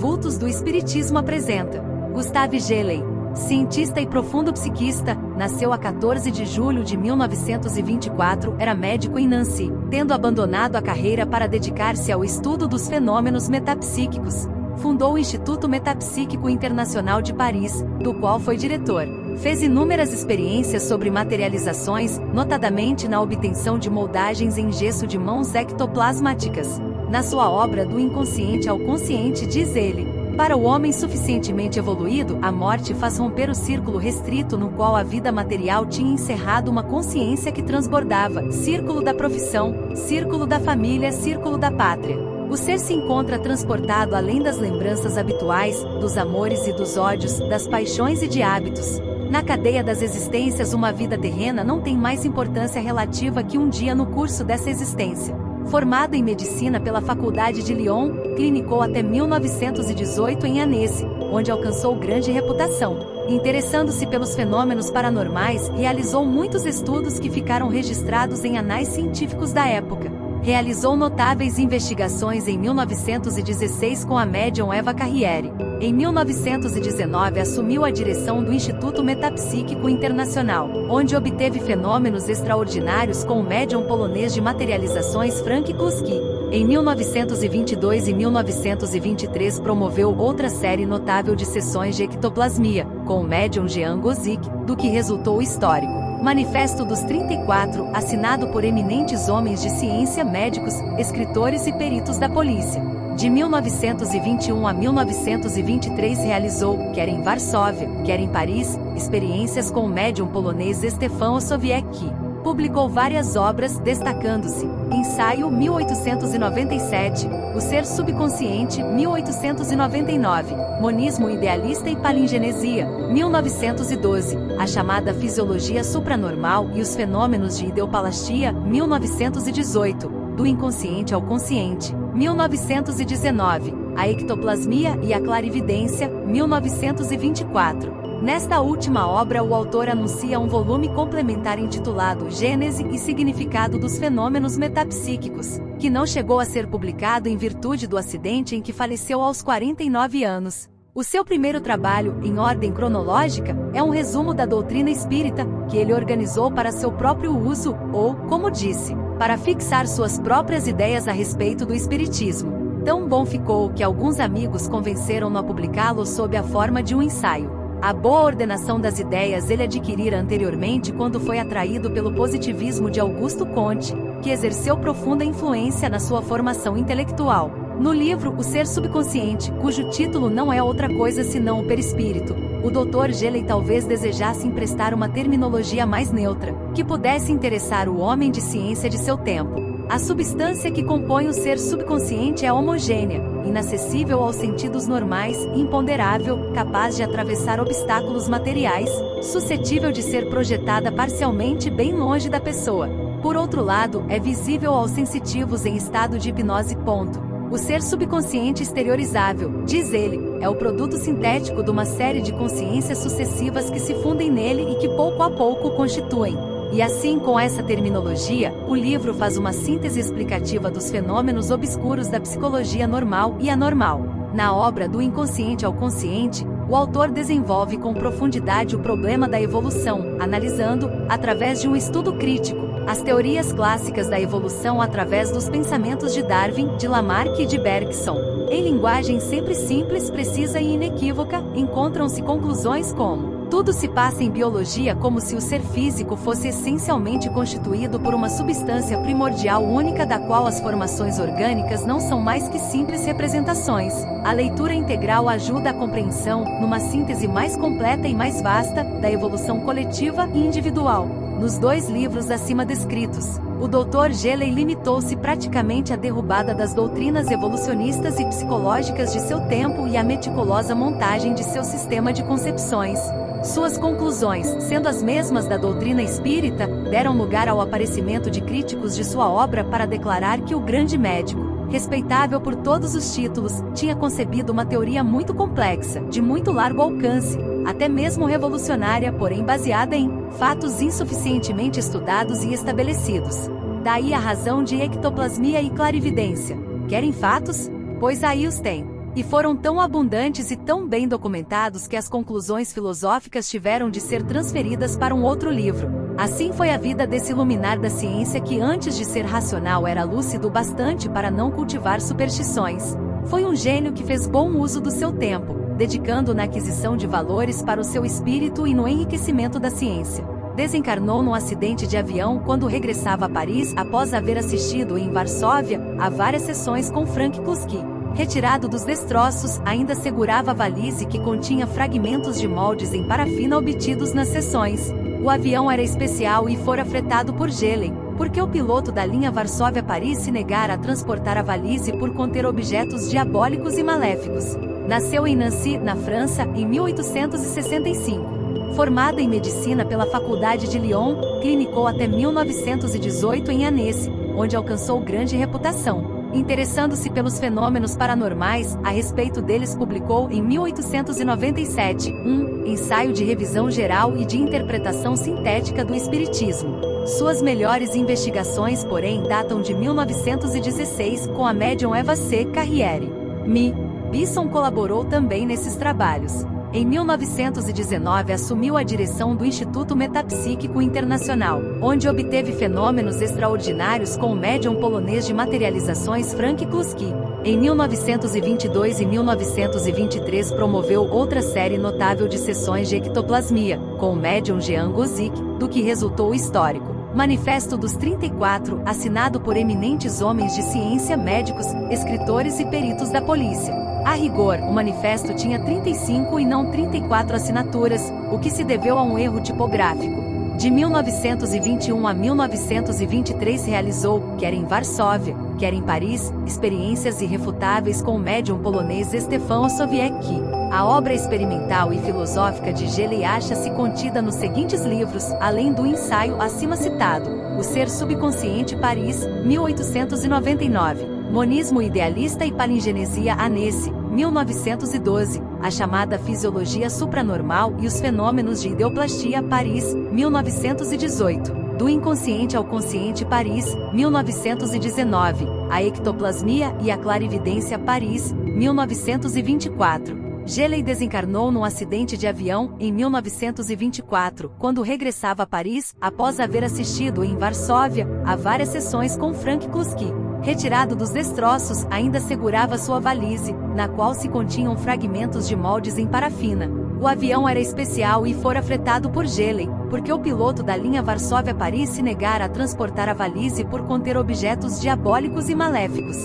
Vultos do Espiritismo apresenta Gustave Gelley, cientista e profundo psiquista, nasceu a 14 de julho de 1924, era médico em Nancy, tendo abandonado a carreira para dedicar-se ao estudo dos fenômenos metapsíquicos. Fundou o Instituto Metapsíquico Internacional de Paris, do qual foi diretor. Fez inúmeras experiências sobre materializações, notadamente na obtenção de moldagens em gesso de mãos ectoplasmáticas. Na sua obra Do Inconsciente ao Consciente diz ele: para o homem suficientemente evoluído, a morte faz romper o círculo restrito no qual a vida material tinha encerrado uma consciência que transbordava, círculo da profissão, círculo da família, círculo da pátria. O ser se encontra transportado além das lembranças habituais, dos amores e dos ódios, das paixões e de hábitos. Na cadeia das existências, uma vida terrena não tem mais importância relativa que um dia no curso dessa existência. Formado em medicina pela Faculdade de Lyon, clinicou até 1918 em Annecy, onde alcançou grande reputação. Interessando-se pelos fenômenos paranormais, realizou muitos estudos que ficaram registrados em anais científicos da época. Realizou notáveis investigações em 1916 com a médium Eva Carriere. Em 1919 assumiu a direção do Instituto Metapsíquico Internacional, onde obteve fenômenos extraordinários com o médium polonês de materializações Frank Kluski. Em 1922 e 1923 promoveu outra série notável de sessões de ectoplasmia, com o médium Jean Gozik, do que resultou o histórico Manifesto dos 34, assinado por eminentes homens de ciência, médicos, escritores e peritos da polícia. De 1921 a 1923 realizou, quer em Varsóvia, quer em Paris, experiências com o médium polonês Stefan Osowiecki. Publicou várias obras, destacando-se: Ensaio 1897, O Ser Subconsciente 1899, Monismo Idealista e Palingenesia 1912, A Chamada Fisiologia Supranormal e os Fenômenos de Ideopalastia 1918, Do Inconsciente ao Consciente 1919, A Ectoplasmia e a Clarividência 1924. Nesta última obra, o autor anuncia um volume complementar intitulado Gênese e Significado dos Fenômenos Metapsíquicos, que não chegou a ser publicado em virtude do acidente em que faleceu aos 49 anos. O seu primeiro trabalho, em ordem cronológica, é um resumo da doutrina espírita, que ele organizou para seu próprio uso, ou, como disse, para fixar suas próprias ideias a respeito do espiritismo. Tão bom ficou que alguns amigos convenceram-no a publicá-lo sob a forma de um ensaio. A boa ordenação das ideias ele adquirira anteriormente quando foi atraído pelo positivismo de Augusto Comte, que exerceu profunda influência na sua formação intelectual. No livro O Ser Subconsciente, cujo título não é outra coisa senão o perispírito, o Dr. Gelley talvez desejasse emprestar uma terminologia mais neutra, que pudesse interessar o homem de ciência de seu tempo. A substância que compõe o ser subconsciente é homogênea, inacessível aos sentidos normais, imponderável, capaz de atravessar obstáculos materiais, suscetível de ser projetada parcialmente bem longe da pessoa. Por outro lado, é visível aos sensitivos em estado de hipnose. O ser subconsciente exteriorizável, diz ele, é o produto sintético de uma série de consciências sucessivas que se fundem nele e que pouco a pouco o constituem. E assim, com essa terminologia, o livro faz uma síntese explicativa dos fenômenos obscuros da psicologia normal e anormal. Na obra Do Inconsciente ao Consciente, o autor desenvolve com profundidade o problema da evolução, analisando, através de um estudo crítico, as teorias clássicas da evolução através dos pensamentos de Darwin, de Lamarck e de Bergson. Em linguagem sempre simples, precisa e inequívoca, encontram-se conclusões como: tudo se passa em biologia como se o ser físico fosse essencialmente constituído por uma substância primordial única da qual as formações orgânicas não são mais que simples representações. A leitura integral ajuda à compreensão, numa síntese mais completa e mais vasta, da evolução coletiva e individual. Nos dois livros acima descritos, o Dr. Gelley limitou-se praticamente à derrubada das doutrinas evolucionistas e psicológicas de seu tempo e à meticulosa montagem de seu sistema de concepções. Suas conclusões, sendo as mesmas da doutrina espírita, deram lugar ao aparecimento de críticos de sua obra para declarar que o grande médico, respeitável por todos os títulos, tinha concebido uma teoria muito complexa, de muito largo alcance, até mesmo revolucionária, porém baseada em fatos insuficientemente estudados e estabelecidos. Daí a razão de ectoplasmia e clarividência. Querem fatos? Pois aí os tem. E foram tão abundantes e tão bem documentados que as conclusões filosóficas tiveram de ser transferidas para um outro livro. Assim foi a vida desse luminar da ciência que antes de ser racional era lúcido o bastante para não cultivar superstições. Foi um gênio que fez bom uso do seu tempo, dedicando na aquisição de valores para o seu espírito e no enriquecimento da ciência. Desencarnou num acidente de avião quando regressava a Paris após haver assistido em Varsóvia a várias sessões com Frank Kluski. Retirado dos destroços, ainda segurava a valise que continha fragmentos de moldes em parafina obtidos nas sessões. O avião era especial e fora fretado por Gelley, porque o piloto da linha Varsóvia-Paris se negara a transportar a valise por conter objetos diabólicos e maléficos. Nasceu em Nancy, na França, em 1865. Formado em medicina pela Faculdade de Lyon, clinicou até 1918 em Annecy, onde alcançou grande reputação. Interessando-se pelos fenômenos paranormais, a respeito deles publicou em 1897 um ensaio de revisão geral e de interpretação sintética do espiritismo. Suas melhores investigações, porém, datam de 1916 com a médium Eva C. Carriere. Bisson colaborou também nesses trabalhos. Em 1919 assumiu a direção do Instituto Metapsíquico Internacional, onde obteve fenômenos extraordinários com o médium polonês de materializações Frank Kluski. Em 1922 e 1923 promoveu outra série notável de sessões de ectoplasmia, com o médium Jean Gozik, do que resultou o histórico Manifesto dos 34, assinado por eminentes homens de ciência, médicos, escritores e peritos da polícia. A rigor, o manifesto tinha 35 e não 34 assinaturas, o que se deveu a um erro tipográfico. De 1921 a 1923 realizou, quer em Varsóvia, quer em Paris, experiências irrefutáveis com o médium polonês Stefan Osowiecki. A obra experimental e filosófica de Gelley acha-se contida nos seguintes livros, além do ensaio acima citado: O Ser Subconsciente, Paris, 1899. Monismo Idealista e Palingenesia, Annecy, 1912, a chamada Fisiologia Supranormal e os Fenômenos de Ideoplastia, Paris, 1918, Do Inconsciente ao Consciente, Paris, 1919, A Ectoplasmia e a Clarividência, Paris, 1924. Gelley desencarnou num acidente de avião, em 1924, quando regressava a Paris, após haver assistido em Varsóvia a várias sessões com Frank Kluski. Retirado dos destroços, ainda segurava sua valise, na qual se continham fragmentos de moldes em parafina. O avião era especial e fora fretado por Gelley, porque o piloto da linha Varsóvia-Paris se negara a transportar a valise por conter objetos diabólicos e maléficos.